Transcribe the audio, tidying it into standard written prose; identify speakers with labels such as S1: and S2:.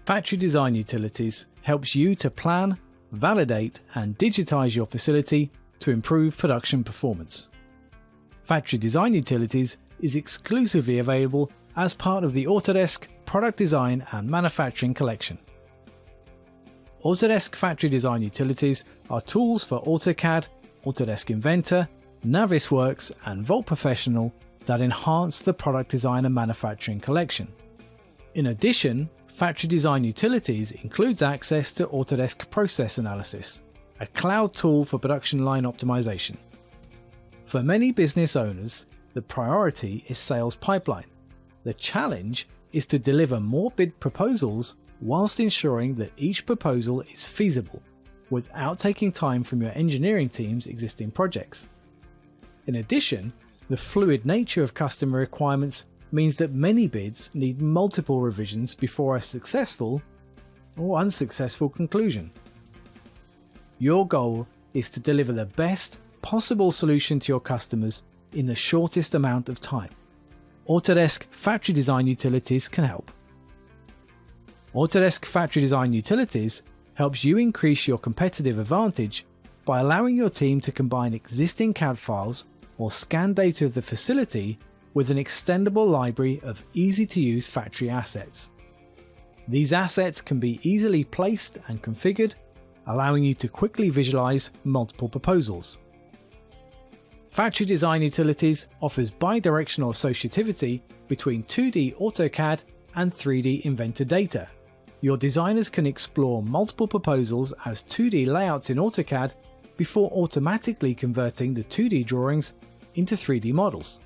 S1: Factory Design Utilities helps you to plan, validate and digitize your facility to improve production performance. Factory Design Utilities is exclusively available as part of the Autodesk Product Design and Manufacturing Collection. Autodesk Factory Design Utilities are tools for AutoCAD, Autodesk Inventor, Navisworks and Vault Professional that enhance the Product Design and Manufacturing Collection. In addition, Factory Design Utilities includes access to Autodesk Process Analysis, a cloud tool for production line optimization. For many business owners, the priority is sales pipeline. The challenge is to deliver more bid proposals whilst ensuring that each proposal is feasible, without taking time from your engineering team's existing projects. In addition, the fluid nature of customer requirements means that many bids need multiple revisions before a successful or unsuccessful conclusion. Your goal is to deliver the best possible solution to your customers in the shortest amount of time. Autodesk Factory Design Utilities can help. Autodesk Factory Design Utilities helps you increase your competitive advantage by allowing your team to combine existing CAD files or scan data of the facility with an extendable library of easy-to-use factory assets. These assets can be easily placed and configured, allowing you to quickly visualize multiple proposals. Factory Design Utilities offers bidirectional associativity between 2D AutoCAD and 3D Inventor data. Your designers can explore multiple proposals as 2D layouts in AutoCAD before automatically converting the 2D drawings into 3D models.